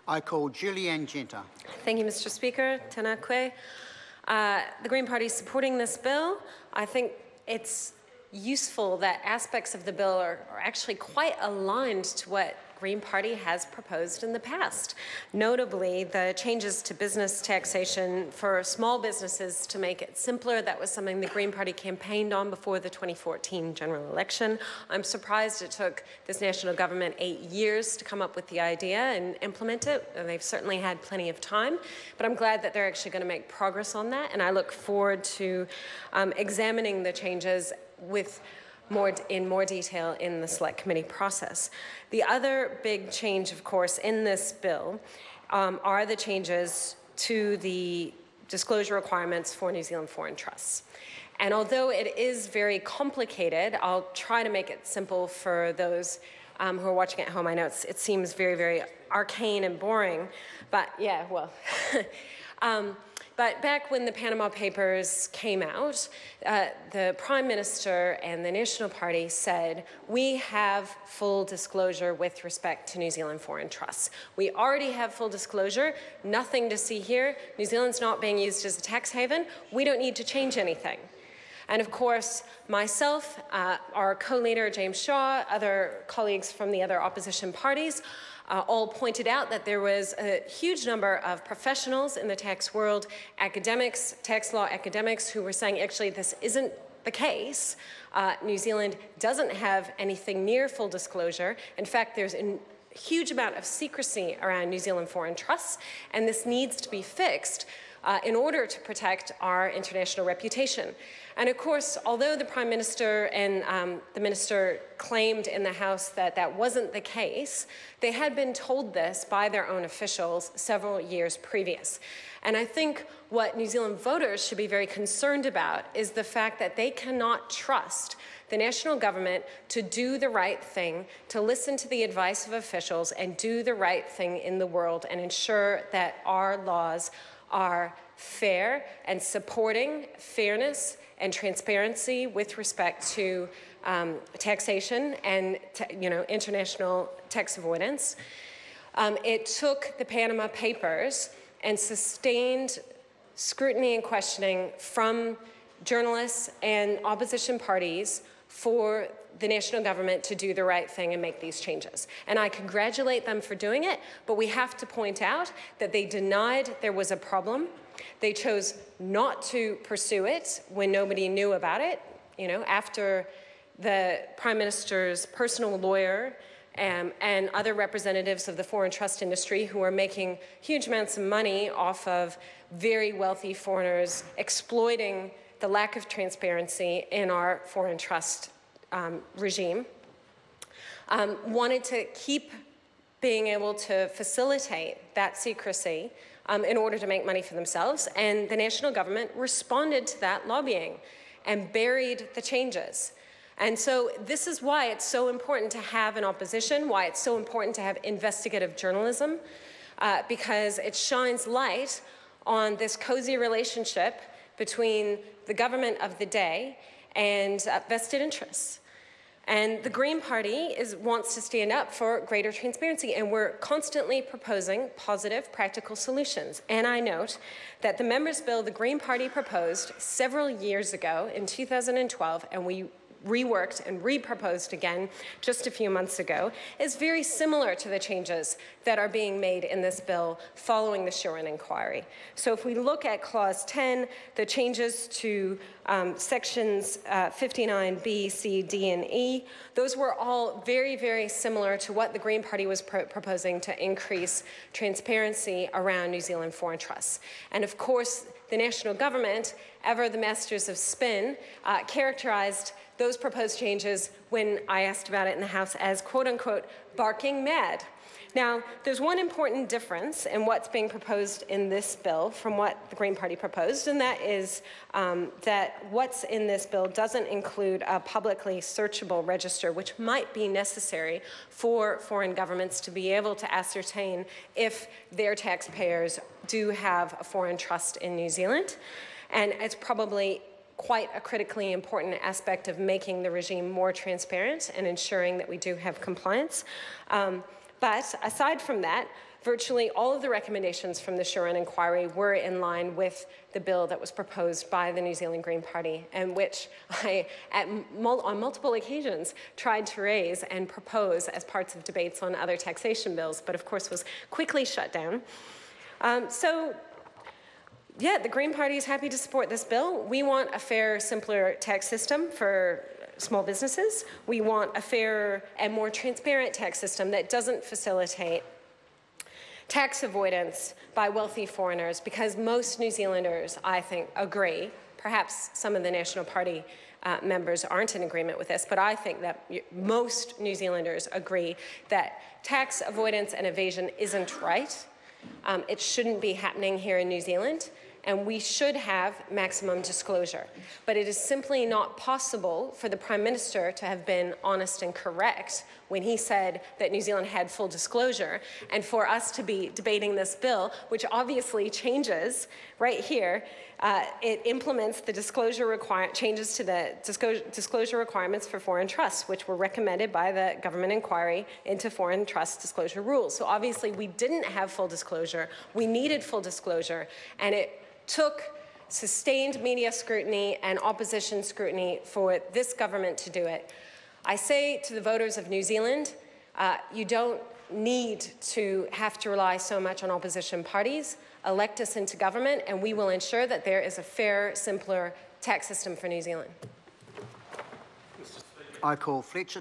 I call Julianne Genter. Thank you, Mr. Speaker. Tēnā koe. The Green Party is supporting this bill. I think it's useful that aspects of the bill are actually quite aligned to what Green Party has proposed in the past. Notably, the changes to business taxation for small businesses to make it simpler. That was something the Green Party campaigned on before the 2014 general election. I'm surprised it took this national government 8 years to come up with the idea and implement it. And they've certainly had plenty of time, but I'm glad that they're actually going to make progress on that. And I look forward to examining the changes in more detail in the Select Committee process. The other big change, of course, in this bill are the changes to the disclosure requirements for New Zealand foreign trusts. And although it is very complicated, I'll try to make it simple for those who are watching at home. I know it seems very, very arcane and boring, but yeah, well. But back when the Panama Papers came out, the Prime Minister and the National Party said, we have full disclosure with respect to New Zealand foreign trusts. We already have full disclosure, nothing to see here. New Zealand's not being used as a tax haven. We don't need to change anything. And of course, myself, our co-leader James Shaw, other colleagues from the other opposition parties, all pointed out that there was a huge number of professionals in the tax world, academics, tax law academics, who were saying, actually, this isn't the case. New Zealand doesn't have anything near full disclosure. In fact, there's a huge amount of secrecy around New Zealand foreign trusts, and this needs to be fixed in order to protect our international reputation. And of course, although the Prime Minister and the Minister claimed in the House that that wasn't the case, they had been told this by their own officials several years previous. And I think what New Zealand voters should be very concerned about is the fact that they cannot trust the national government to do the right thing, to listen to the advice of officials and do the right thing in the world and ensure that our laws are fair and supporting fairness and transparency with respect to taxation and international tax avoidance. It took the Panama Papers and sustained scrutiny and questioning from journalists and opposition parties for the national government to do the right thing and make these changes. And I congratulate them for doing it, but we have to point out that they denied there was a problem. They chose not to pursue it when nobody knew about it. After the Prime Minister's personal lawyer and other representatives of the foreign trust industry who are making huge amounts of money off of very wealthy foreigners exploiting the lack of transparency in our foreign trust regime, wanted to keep being able to facilitate that secrecy in order to make money for themselves. And the national government responded to that lobbying and buried the changes. And so this is why it's so important to have an opposition, why it's so important to have investigative journalism, because it shines light on this cozy relationship between the government of the day and vested interests. And the Green Party wants to stand up for greater transparency, and we're constantly proposing positive, practical solutions. And I note that the members' bill the Green Party proposed several years ago in 2012, and we reworked and re-proposed again just a few months ago, is very similar to the changes that are being made in this bill following the Shuren inquiry. So if we look at Clause 10, the changes to Sections 59B, C, D, and E, those were all very, very similar to what the Green Party was proposing to increase transparency around New Zealand foreign trusts. And of course, the national government, ever the masters of spin, characterized those proposed changes when I asked about it in the House as, quote unquote, barking mad. Now, there's one important difference in what's being proposed in this bill from what the Green Party proposed, and that is that what's in this bill doesn't include a publicly searchable register, which might be necessary for foreign governments to be able to ascertain if their taxpayers do have a foreign trust in New Zealand. And it's probably quite a critically important aspect of making the regime more transparent and ensuring that we do have compliance. But aside from that, virtually all of the recommendations from the Shuren inquiry were in line with the bill that was proposed by the New Zealand Green Party, and which I, on multiple occasions, tried to raise and propose as parts of debates on other taxation bills, but of course was quickly shut down. Yeah, the Green Party is happy to support this bill. We want a fair, simpler tax system for small businesses. We want a fair and more transparent tax system that doesn't facilitate tax avoidance by wealthy foreigners, because most New Zealanders, I think, agree. Perhaps some of the National Party members aren't in agreement with this, but I think that most New Zealanders agree that tax avoidance and evasion isn't right. It shouldn't be happening here in New Zealand, and we should have maximum disclosure. But it is simply not possible for the Prime Minister to have been honest and correct when he said that New Zealand had full disclosure, and for us to be debating this bill, which obviously changes right here. It implements the changes to the disclosure requirements for foreign trusts, which were recommended by the government inquiry into foreign trust disclosure rules. So obviously we didn't have full disclosure. We needed full disclosure, and it took sustained media scrutiny and opposition scrutiny for this government to do it. I say to the voters of New Zealand, you don't need to have to rely so much on opposition parties. Elect us into government, and we will ensure that there is a fair, simpler tax system for New Zealand. I call Fletcher.